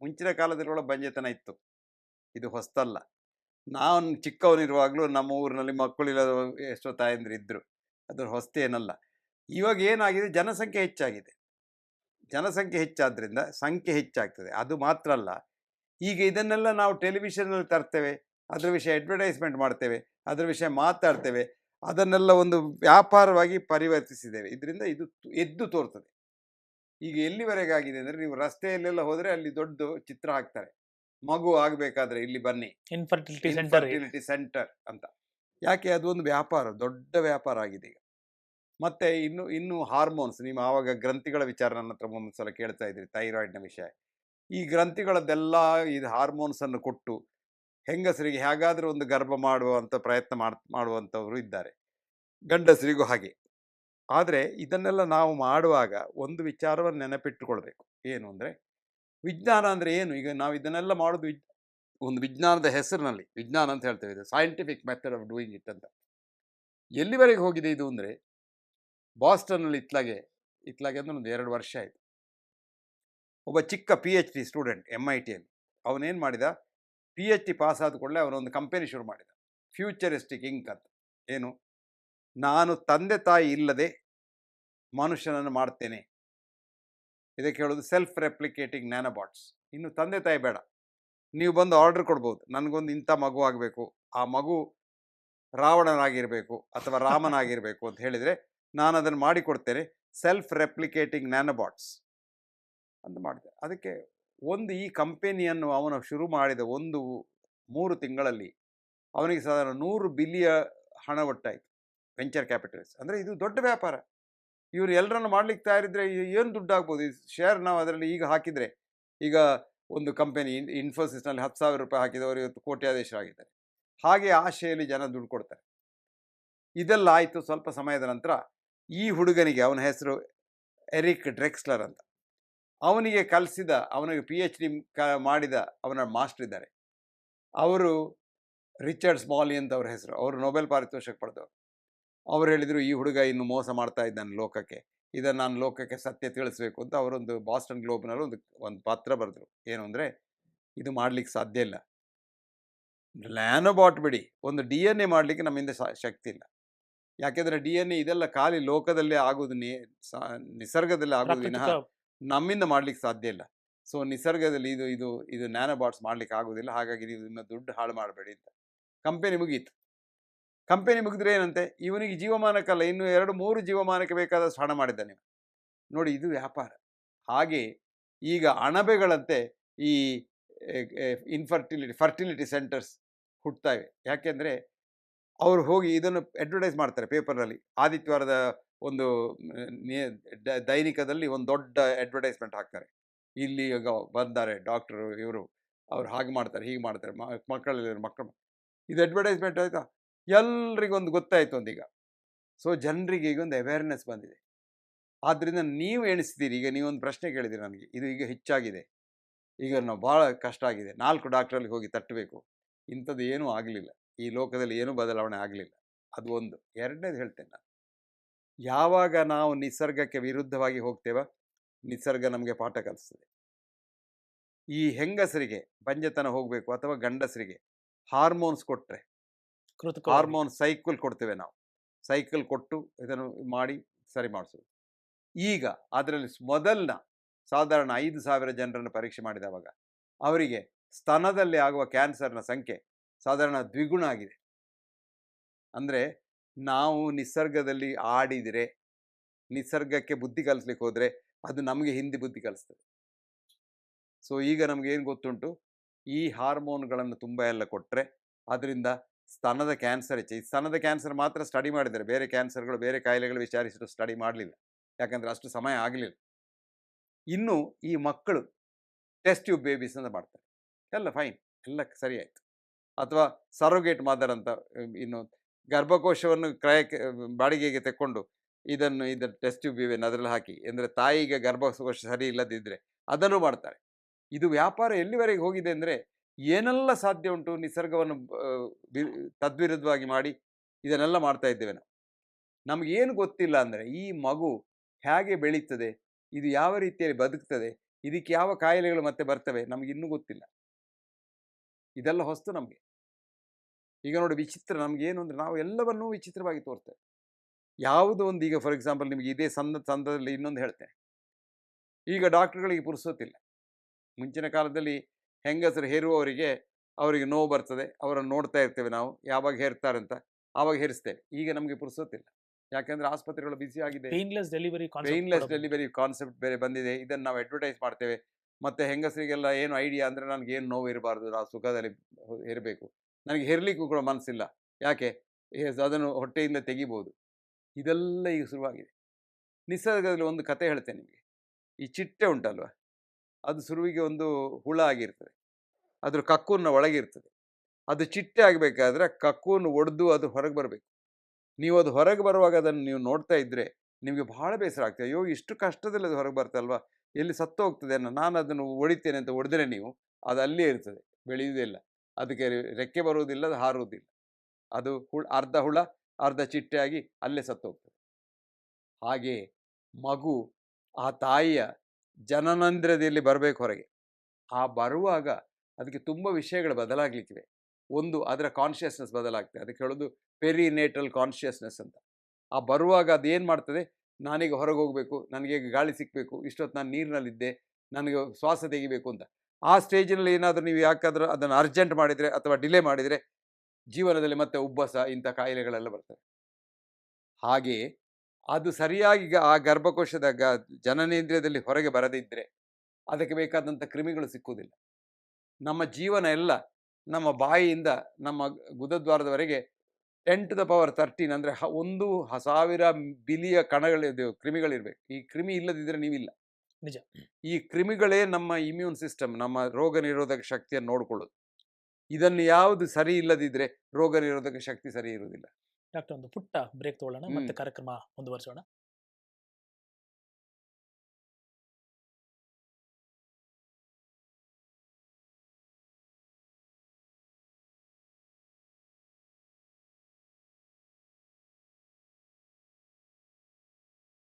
ಮುಂಚಿನ ಕಾಲದಲ್ಲಿ ಕೂಡ ಬಂಜೆತನ ಇತ್ತು, ಇದು ಹೊಸ್ತಲ್ಲ. ನಾನು ಚಿಕ್ಕವನಿರುವಾಗಲೂ ನಮ್ಮ ಊರಿನಲ್ಲಿ ಮಕ್ಕಳಿಲ್ಲದ ಎಷ್ಟೋ ತಾಯಂದಿರು ಇದ್ದರು, ಅದ್ರ ಹೊಸ್ತೇನಲ್ಲ. ಇವಾಗ ಏನಾಗಿದೆ, ಜನಸಂಖ್ಯೆ ಹೆಚ್ಚಾಗಿದೆ. ಜನಸಂಖ್ಯೆ ಹೆಚ್ಚಾದ್ರಿಂದ ಸಂಖ್ಯೆ ಹೆಚ್ಚಾಗ್ತದೆ. ಅದು ಮಾತ್ರ ಅಲ್ಲ, ಈಗ ಇದನ್ನೆಲ್ಲ ನಾವು ಟೆಲಿವಿಷನ್ನಲ್ಲಿ ತರ್ತೇವೆ, ಅದರ ವಿಷಯ ಅಡ್ವರ್ಟೈಸ್ಮೆಂಟ್ ಮಾಡ್ತೇವೆ, ಅದರ ವಿಷಯ ಮಾತಾಡ್ತೇವೆ, ಅದನ್ನೆಲ್ಲ ಒಂದು ವ್ಯಾಪಾರವಾಗಿ ಪರಿವರ್ತಿಸಿದ್ದೇವೆ. ಇದರಿಂದ ಇದು ಎದ್ದು ತೋರ್ತದೆ. ಈಗ ಎಲ್ಲಿವರೆಗೆ ಆಗಿದೆ ಅಂದರೆ, ನೀವು ರಸ್ತೆಯಲ್ಲೆಲ್ಲ ಹೋದರೆ ಅಲ್ಲಿ ದೊಡ್ಡ ಚಿತ್ರ ಹಾಕ್ತಾರೆ, ಮಗು ಆಗಬೇಕಾದ್ರೆ ಇಲ್ಲಿ ಬನ್ನಿ, ಇನ್ಫರ್ಟಿಲಿಟಿ ಸೆಂಟರ್ ಅಂತ. ಯಾಕೆ? ಅದು ಒಂದು ವ್ಯಾಪಾರ, ದೊಡ್ಡ ವ್ಯಾಪಾರ ಆಗಿದೆ ಈಗ. ಮತ್ತೆ ಇನ್ನು ಹಾರ್ಮೋನ್ಸ್, ನೀವು ಆವಾಗ ಗ್ರಂಥಿಗಳ ವಿಚಾರ ನನ್ನ ಹತ್ರ ಒಂದ್ಸಲ ಕೇಳ್ತಾ ಇದ್ರಿ, ಥೈರಾಯ್ಡ್ನ ವಿಷಯ. ಈ ಗ್ರಂಥಿಗಳದ್ದೆಲ್ಲ ಇದು ಹಾರ್ಮೋನ್ಸನ್ನು ಕೊಟ್ಟು ಹೆಂಗಸರಿಗೆ ಹೇಗಾದರೂ ಒಂದು ಗರ್ಭ ಮಾಡುವಂಥ ಪ್ರಯತ್ನ ಮಾಡುವಂಥವರು ಇದ್ದಾರೆ, ಗಂಡಸರಿಗೂ ಹಾಗೆ. ಆದರೆ ಇದನ್ನೆಲ್ಲ ನಾವು ಮಾಡುವಾಗ ಒಂದು ವಿಚಾರವನ್ನು ನೆನಪಿಟ್ಟುಕೊಳ್ಬೇಕು. ಏನು ಅಂದರೆ, ವಿಜ್ಞಾನ ಅಂದರೆ ಏನು? ಈಗ ನಾವು ಇದನ್ನೆಲ್ಲ ಮಾಡೋದು ಒಂದು ವಿಜ್ಞಾನದ ಹೆಸರಿನಲ್ಲಿ. ವಿಜ್ಞಾನ ಅಂತ ಹೇಳ್ತೇವೆ, ಇದು scientific method of doing it ಅಂತ. ಎಲ್ಲಿವರೆಗೆ ಹೋಗಿದೆ ಇದು ಅಂದರೆ, ಬಾಸ್ಟನ್ನಲ್ಲಿ ಇತ್ಲಾಗೆ ಅಂದರೆ ಒಂದು 2 ವರ್ಷ ಆಯಿತು, ಒಬ್ಬ ಚಿಕ್ಕ PhD ಸ್ಟೂಡೆಂಟ್ MITಯಲ್ಲಿ, ಅವನೇನು ಮಾಡಿದ, PhD ಪಾಸ್ ಆದ ಕೂಡಲೇ ಅವನೊಂದು ಕಂಪೆನಿ ಶುರು ಮಾಡಿದ, ಫ್ಯೂಚರಿಸ್ಟಿಕ್ ಇಂಕ್ ಅಂತ. ಏನು? ನಾನು ತಂದೆ ತಾಯಿ ಇಲ್ಲದೆ ಮನುಷ್ಯನನ್ನು ಮಾಡ್ತೇನೆ. ಇದಕ್ಕೆ ಹೇಳೋದು ಸೆಲ್ಫ್ ರೆಪ್ಲಿಕೇಟಿಂಗ್ ನ್ಯಾನೋಬಾಟ್ಸ್. ಇನ್ನು ತಂದೆ ತಾಯಿ ಬೇಡ, ನೀವು ಬಂದು ಆರ್ಡರ್ ಕೊಡ್ಬೋದು, ನನಗೊಂದು ಇಂಥ ಮಗು ಆಗಬೇಕು, ಆ ಮಗು ರಾವಣನಾಗಿರಬೇಕು ಅಥವಾ ರಾಮನಾಗಿರಬೇಕು ಅಂತ ಹೇಳಿದರೆ ನಾನು ಅದನ್ನು ಮಾಡಿಕೊಡ್ತೇನೆ, ಸೆಲ್ಫ್ ರೆಪ್ಲಿಕೇಟಿಂಗ್ ನ್ಯಾನೋಬಾಟ್ಸ್ ಅಂತ ಮಾಡಿದೆ. ಅದಕ್ಕೆ ಈ ಕಂಪೆನಿಯನ್ನು ಅವನು ಶುರು ಮಾಡಿದ 3 ತಿಂಗಳಲ್ಲಿ ಅವನಿಗೆ ಸಾಧಾರಣ 100 ಬಿಲಿಯನ್ ಹಣ ಒಟ್ಟಾಯಿತು, ವೆಂಚರ್ ಕ್ಯಾಪಿಟಲಿಸ್ಟ್. ಅಂದರೆ ಇದು ದೊಡ್ಡ ವ್ಯಾಪಾರ. ಇವರು ಎಲ್ಲರನ್ನು ಮಾಡ್ಲಿಕ್ಕೆ ತಯಾರಿದ್ರೆ ಏನು ದುಡ್ಡು ಆಗ್ಬೋದು. ಶೇರ್ ನಾವು ಅದರಲ್ಲಿ ಈಗ ಹಾಕಿದರೆ, ಈಗ ಒಂದು ಕಂಪೆನಿ ಇನ್ಫೋಸಿಸ್ನಲ್ಲಿ 10,000 ರೂಪಾಯಿ ಹಾಕಿದವರು ಇವತ್ತು ಕೋಟ್ಯಾಧೀಶರಾಗಿದ್ದಾರೆ. ಹಾಗೆ ಆಶೆಯಲ್ಲಿ ಜನ ದುಡ್ಡು ಕೊಡ್ತಾರೆ. ಇದೆಲ್ಲ ಆಯಿತು. ಸ್ವಲ್ಪ ಸಮಯದ ನಂತರ ಈ ಹುಡುಗನಿಗೆ, ಅವನ ಹೆಸರು ಎರಿಕ್ ಡ್ರೆಕ್ಸ್ಲರ್ ಅಂತ, ಅವನಿಗೆ ಕಲಿಸಿದ, ಅವನಿಗೆ PhD ಮಾಡಿದ ಅವನ ಮಾಸ್ಟರ್ ಇದ್ದಾರೆ, ಅವರು ರಿಚರ್ಡ್ ಸ್ಮಾಲಿ ಅಂತ ಅವ್ರ ಹೆಸರು. ಅವರು ನೊಬೆಲ್ ಪಾರಿತೋಷಕ ಪಡೆದವರು. ಅವ್ರು ಹೇಳಿದರು, ಈ ಹುಡುಗ ಇನ್ನು ಮೋಸ ಮಾಡ್ತಾ ಇದ್ದಾನೆ ಲೋಕಕ್ಕೆ, ಇದನ್ನು ನಾನು ಲೋಕಕ್ಕೆ ಸತ್ಯ ತಿಳಿಸ್ಬೇಕು ಅಂತ ಅವರೊಂದು ಬಾಸ್ಟನ್ ಗ್ಲೋಬ್ನಲ್ಲಿ ಒಂದು ಪತ್ರ ಬರೆದರು. ಏನು ಅಂದರೆ, ಇದು ಮಾಡಲಿಕ್ಕೆ ಸಾಧ್ಯ ಇಲ್ಲ, ನ್ಯಾನೋಬಾಟ್ ಬಿಡಿ, ಒಂದು DNA ಮಾಡಲಿಕ್ಕೆ ನಮ್ಮಿಂದ ಶಕ್ತಿ ಇಲ್ಲ. ಯಾಕೆಂದರೆ DNA ಇದೆಲ್ಲ ಖಾಲಿ ಲೋಕದಲ್ಲೇ ಆಗೋದು, ನಿಸರ್ಗದಲ್ಲಿ ಆಗೋದು ವಿನಃ ನಮ್ಮಿಂದ ಮಾಡಲಿಕ್ಕೆ ಸಾಧ್ಯ ಇಲ್ಲ. ಸೊ ನಿಸರ್ಗದಲ್ಲಿ ಇದು ನ್ಯಾನೋಬಾಟ್ಸ್ ಮಾಡಲಿಕ್ಕೆ ಆಗೋದಿಲ್ಲ, ಹಾಗಾಗಿ ನೀವು ನಿಮ್ಮ ದುಡ್ಡು ಹಾಳು ಮಾಡಬೇಡಿ ಅಂತ. ಕಂಪೆನಿ ಮುಗೀತು. ಕಂಪೆನಿ ಮುಗಿದ್ರೆ ಏನಂತೆ, ಇವನಿಗೆ ಜೀವಮಾನಕ್ಕಲ್ಲ, ಇನ್ನು 2-3 ಜೀವಮಾನಕ್ಕೆ ಬೇಕಾದಷ್ಟು ಹಣ ಮಾಡಿದ್ದಾನೆ. ನೋಡಿ, ಇದು ವ್ಯಾಪಾರ. ಹಾಗೆ ಈಗ ಅಣಬೆಗಳಂತೆ ಈ ಫರ್ಟಿಲಿಟಿ ಸೆಂಟರ್ಸ್ ಹುಟ್ಟುತ್ತಾ ಇವೆ. ಯಾಕೆಂದರೆ ಅವರು ಹೋಗಿ ಇದನ್ನು ಅಡ್ವರ್ಟೈಸ್ ಮಾಡ್ತಾರೆ ಪೇಪರ್ನಲ್ಲಿ. ಆದಿತ್ಯವಾರದ ಒಂದು ದೈನಿಕದಲ್ಲಿ ಒಂದು ದೊಡ್ಡ ಅಡ್ವರ್ಟೈಸ್ಮೆಂಟ್ ಹಾಕ್ತಾರೆ, ಇಲ್ಲಿ ಈಗ ಬಂದ್ದಾರೆ ಡಾಕ್ಟರು, ಅವ್ರು ಹಾಗೆ ಮಾಡ್ತಾರೆ, ಹೀಗೆ ಮಾಡ್ತಾರೆ, ಮಕ್ಕಳು. ಇದು ಅಡ್ವರ್ಟೈಸ್ಮೆಂಟ್ ಆಯಿತಾ, ಎಲ್ರಿಗೊಂದು ಗೊತ್ತಾಯಿತು ಒಂದೀಗ. ಸೊ ಜನರಿಗೆ ಈಗ ಒಂದು ಅವೇರ್ನೆಸ್ ಬಂದಿದೆ. ಆದ್ದರಿಂದ ನೀವು ಎಣಿಸ್ತೀರಿ, ಈಗ ನೀವೊಂದು ಪ್ರಶ್ನೆ ಕೇಳಿದ್ದೀರಿ ನನಗೆ, ಇದು ಈಗ ಹೆಚ್ಚಾಗಿದೆ, ಈಗ ನಾವು ಭಾಳ ಕಷ್ಟ ಆಗಿದೆ, 4 ಡಾಕ್ಟ್ರಲ್ಲಿ ಹೋಗಿ ತಟ್ಟಬೇಕು, ಇಂಥದ್ದು ಏನೂ ಆಗಲಿಲ್ಲ, ಈ ಲೋಕದಲ್ಲಿ ಏನೂ ಬದಲಾವಣೆ ಆಗಲಿಲ್ಲ. ಅದು ಒಂದು. ಎರಡನೇದು ಹೇಳ್ತೇನೆ ನಾನು, ಯಾವಾಗ ನಾವು ನಿಸರ್ಗಕ್ಕೆ ವಿರುದ್ಧವಾಗಿ ಹೋಗ್ತೇವ, ನಿಸರ್ಗ ನಮಗೆ ಪಾಠ ಕಲಿಸ್ತದೆ. ಈ ಹೆಂಗಸರಿಗೆ ಬಂಜೆತನ ಹೋಗಬೇಕು ಅಥವಾ ಗಂಡಸರಿಗೆ ಹಾರ್ಮೋನ್ಸ್ ಕೊಟ್ಟರೆ, ಹಾರ್ಮೋನ್ ಸೈಕಲ್ ಕೊಡ್ತೇವೆ ನಾವು, ಸೈಕಲ್ ಕೊಟ್ಟು ಇದನ್ನು ಮಾಡಿ ಸರಿ ಮಾಡಿಸೋದು. ಈಗ ಅದರಲ್ಲಿ ಮೊದಲನ ಸಾಧಾರಣ 5,000 ಜನರನ್ನು ಪರೀಕ್ಷೆ ಮಾಡಿದವಾಗ ಅವರಿಗೆ ಸ್ತನದಲ್ಲಿ ಆಗುವ ಕ್ಯಾನ್ಸರ್ನ ಸಂಖ್ಯೆ ಸಾಧಾರಣ ದ್ವಿಗುಣ ಆಗಿದೆ. ಅಂದರೆ ನಾವು ನಿಸರ್ಗದಲ್ಲಿ ಆಡಿದರೆ, ನಿಸರ್ಗಕ್ಕೆ ಬುದ್ಧಿ ಕಲಿಸ್ಲಿಕ್ಕೆ ಹೋದರೆ ಅದು ನಮಗೆ ಹಿಂದೆ ಬುದ್ಧಿ ಕಲಿಸ್ತದೆ. ಸೊ ಈಗ ನಮಗೇನು ಗೊತ್ತುಂಟು, ಈ ಹಾರ್ಮೋನ್ಗಳನ್ನು ತುಂಬ ಎಲ್ಲ ಕೊಟ್ಟರೆ ಅದರಿಂದ ಸ್ತನದ ಕ್ಯಾನ್ಸರ್ ಹೆಚ್ಚು. ಈ ಸ್ತನದ ಕ್ಯಾನ್ಸರ್ ಮಾತ್ರ ಸ್ಟಡಿ ಮಾಡಿದ್ದಾರೆ, ಬೇರೆ ಕ್ಯಾನ್ಸರ್ಗಳು, ಬೇರೆ ಕಾಯಿಲೆಗಳು ವಿಚಾರಿಸಿಟ್ಟು ಸ್ಟಡಿ ಮಾಡಲಿಲ್ಲ, ಯಾಕಂದರೆ ಅಷ್ಟು ಸಮಯ ಆಗಲಿಲ್ಲ. ಇನ್ನು ಈ ಮಕ್ಕಳು ಟೆಸ್ಟ್ ಟ್ಯೂಬ್ ಬೇಬೀಸ್ ಅಂತ ಮಾಡ್ತಾರೆ, ಎಲ್ಲ ಫೈನ್, ಎಲ್ಲ ಸರಿ ಆಯಿತು. ಅಥವಾ ಸರೋಗೇಟ್ ಮದರ್ ಅಂತ, ಇನ್ನು ಗರ್ಭಕೋಶವನ್ನು ಬಾಡಿಗೆಗೆ ತೆಕ್ಕೊಂಡು ಇದರ ಟೆಸ್ಟ್ ಟ್ಯೂಬ್ ಬೇಬಿಯನ್ನು ಅದರಲ್ಲಿ ಹಾಕಿ, ಅಂದರೆ ತಾಯಿಗೆ ಗರ್ಭಕೋಶ ಸರಿ ಇಲ್ಲದಿದ್ದರೆ ಅದನ್ನು ಮಾಡ್ತಾರೆ. ಇದು ವ್ಯಾಪಾರ ಎಲ್ಲಿವರೆಗೆ ಹೋಗಿದೆ ಅಂದರೆ, ಏನೆಲ್ಲ ಸಾಧ್ಯ ಉಂಟು ನಿಸರ್ಗವನ್ನು ತದ್ವಿರುದ್ಧವಾಗಿ ಮಾಡಿ ಇದನ್ನೆಲ್ಲ ಮಾಡ್ತಾ ಇದ್ದೇವೆ ನಾವು. ನಮಗೇನು ಗೊತ್ತಿಲ್ಲ ಅಂದರೆ, ಈ ಮಗು ಹೇಗೆ ಬೆಳೀತದೆ, ಇದು ಯಾವ ರೀತಿಯಲ್ಲಿ ಬದುಕ್ತದೆ, ಇದಕ್ಕೆ ಯಾವ ಕಾಯಿಲೆಗಳು ಮತ್ತೆ ಬರ್ತವೆ ನಮ್ಗೆ ಇನ್ನೂ ಗೊತ್ತಿಲ್ಲ. ಇದೆಲ್ಲ ಹೊಸ್ತು ನಮಗೆ. ಈಗ ನೋಡಿ ವಿಚಿತ್ರ ನಮ್ಗೆ ಏನು ಅಂದರೆ ನಾವು ಎಲ್ಲವನ್ನೂ ವಿಚಿತ್ರವಾಗಿ ತೋರ್ತೇವೆ. ಯಾವುದೋ ಒಂದು ಈಗ ಫಾರ್ ಎಕ್ಸಾಂಪಲ್ ನಿಮಗೆ ಇದೇ ಸಂದರ್ಭದಲ್ಲಿ ಇನ್ನೊಂದು ಹೇಳ್ತೇನೆ. ಈಗ ಡಾಕ್ಟರ್ಗಳಿಗೆ ಪುರ್ಸೊತ್ತಿಲ್ಲ. ಮುಂಚಿನ ಕಾಲದಲ್ಲಿ ಹೆಂಗಸರು ಹೆರುವವರಿಗೆ ಅವರಿಗೆ ನೋವು ಬರ್ತದೆ, ಅವರನ್ನು ನೋಡ್ತಾ ಇರ್ತೇವೆ ನಾವು ಯಾವಾಗ ಹೇರ್ತಾರೆ ಅಂತ, ಆವಾಗ ಹೇರಿಸ್ತೇವೆ. ಈಗ ನಮಗೆ ಪುರ್ಸೊತ್ತಿಲ್ಲ. ಯಾಕೆಂದರೆ ಆಸ್ಪತ್ರೆಗಳು ಬಿಸಿ ಆಗಿದೆ. Painless delivery painless delivery concept ಬೇರೆ ಬಂದಿದೆ. ಇದನ್ನು ನಾವು ಅಡ್ವರ್ಟೈಸ್ ಮಾಡ್ತೇವೆ. ಮತ್ತು ಹೆಂಗಸರಿಗೆಲ್ಲ ಏನು ಐಡಿಯಾ ಅಂದರೆ ನನಗೇನು ನೋವು ಇರಬಾರ್ದು, ನಾವು ಸುಖದಲ್ಲಿ ಇರಬೇಕು, ನನಗೆ ಹೆರಲಿಕ್ಕೂ ಕೂಡ ಮನಸ್ಸಿಲ್ಲ, ಯಾಕೆ ಅದನ್ನು ಹೊಟ್ಟೆಯಿಂದ ತೆಗಿಬೋದು. ಇದೆಲ್ಲ ಈಗ ಶುರುವಾಗಿದೆ. ನಿಸರ್ಗದಲ್ಲಿ ಒಂದು ಕತೆ ಹೇಳ್ತೇನೆ ನಿಮಗೆ. ಈ ಚಿಟ್ಟೆ ಉಂಟಲ್ವ, ಅದು ಶುರುವಿಗೆ ಒಂದು ಹುಳ ಆಗಿರ್ತದೆ, ಅದ್ರ ಕಕ್ಕೂನ್ನ ಒಳಗಿರ್ತದೆ. ಅದು ಚಿಟ್ಟೆ ಆಗಬೇಕಾದ್ರೆ ಕಕ್ಕೂನು ಒಡೆದು ಅದು ಹೊರಗೆ ಬರಬೇಕು. ನೀವು ಅದು ಹೊರಗೆ ಬರುವಾಗ ಅದನ್ನು ನೀವು ನೋಡ್ತಾ ಇದ್ದರೆ ನಿಮಗೆ ಬಹಳ ಬೇಸರ ಆಗ್ತದೆ. ಅಯ್ಯೋ ಇಷ್ಟು ಕಷ್ಟದಲ್ಲಿ ಅದು ಹೊರಗೆ ಬರ್ತಲ್ವಾ, ಎಲ್ಲಿ ಸತ್ತು ಹೋಗ್ತದೆ ಅನ್ನೋ. ನಾನು ಅದನ್ನು ಹೊಡಿತೇನೆ ಅಂತ ಹೊಡೆದ್ರೆ ನೀವು ಅದು ಅಲ್ಲೇ ಇರ್ತದೆ, ಬೆಳೆಯುವುದಿಲ್ಲ, ಅದಕ್ಕೆ ರೆಕ್ಕೆ ಬರುವುದಿಲ್ಲ, ಅದು ಹಾರುವುದಿಲ್ಲ. ಅದು ಅರ್ಧ ಹುಳ ಅರ್ಧ ಚಿಟ್ಟೆ ಆಗಿ ಅಲ್ಲೇ ಸತ್ತು ಹೋಗ್ತದೆ. ಹಾಗೆ ಮಗು ಆ ತಾಯಿಯ ಜನನಂದ್ರದಲ್ಲಿ ಬರಬೇಕು ಹೊರಗೆ. ಆ ಬರುವಾಗ ಅದಕ್ಕೆ ತುಂಬ ವಿಷಯಗಳು ಬದಲಾಗಲಿಕ್ಕಿವೆ. ಒಂದು ಅದರ ಕಾನ್ಷಿಯಸ್ನೆಸ್ ಬದಲಾಗ್ತದೆ. ಅದಕ್ಕೆ ಹೇಳೋದು ಪೆರಿನೇಟಲ್ ಕಾನ್ಷಿಯಸ್ನೆಸ್ ಅಂತ. ಆ ಬರುವಾಗ ಅದೇನು ಮಾಡ್ತದೆ, ನಾನೀಗ ಹೊರಗೆ ಹೋಗಬೇಕು, ನನಗೆ ಗಾಳಿ ಸಿಕ್ಕಬೇಕು, ಇಷ್ಟೊತ್ತು ನಾನು ನೀರಿನಲ್ಲಿದ್ದೆ, ನನಗೆ ಶ್ವಾಸ ತೆಗಿಬೇಕು ಅಂತ. ಆ ಸ್ಟೇಜಿನಲ್ಲಿ ಏನಾದರೂ ನೀವು ಯಾಕಾದರೂ ಅದನ್ನು ಅರ್ಜೆಂಟ್ ಮಾಡಿದರೆ ಅಥವಾ ಡಿಲೇ ಮಾಡಿದರೆ ಜೀವನದಲ್ಲಿ ಮತ್ತೆ ಉಬ್ಬಸ ಇಂಥ ಕಾಯಿಲೆಗಳೆಲ್ಲ ಬರ್ತವೆ. ಹಾಗೆಯೇ ಅದು ಸರಿಯಾಗಿ ಆ ಗರ್ಭಕೋಶದ ಜನನೇಂದ್ರಿಯದಲ್ಲಿ ಹೊರಗೆ ಬರದಿದ್ದರೆ ಅದಕ್ಕೆ ಬೇಕಾದಂಥ ಕ್ರಿಮಿಗಳು ಸಿಕ್ಕುವುದಿಲ್ಲ. ನಮ್ಮ ಜೀವನ ಎಲ್ಲ ನಮ್ಮ ಬಾಯಿಯಿಂದ ನಮ್ಮ ಗುದದ್ವಾರದವರೆಗೆ 10⁻13 ಅಂದರೆ 1,000 ಬಿಲಿಯ ಕಣಗಳಿದ್ದು ಕ್ರಿಮಿಗಳಿರಬೇಕು. ಈ ಕ್ರಿಮಿ ಇಲ್ಲದಿದ್ದರೆ ನೀವಿಲ್ಲ. ನಿಜ. ಈ ಕ್ರಿಮಿಗಳೇ ನಮ್ಮ ಇಮ್ಯೂನ್ ಸಿಸ್ಟಮ್, ನಮ್ಮ ರೋಗ ನಿರೋಧಕ ಶಕ್ತಿಯನ್ನು ನೋಡಿಕೊಳ್ಳೋದು. ಇದನ್ನು ಯಾವುದು ಸರಿ ಇಲ್ಲದಿದ್ದರೆ ರೋಗ ನಿರೋಧಕ ಶಕ್ತಿ ಸರಿ ಇರುವುದಿಲ್ಲ. ಡಾಕ್ಟರ್, ಒಂದು ಪುಟ್ಟ ಬ್ರೇಕ್ ತಗೊಳ್ಳೋಣ, ಮತ್ತೆ ಕಾರ್ಯಕ್ರಮ ಮುಂದುವರಿಸೋಣ.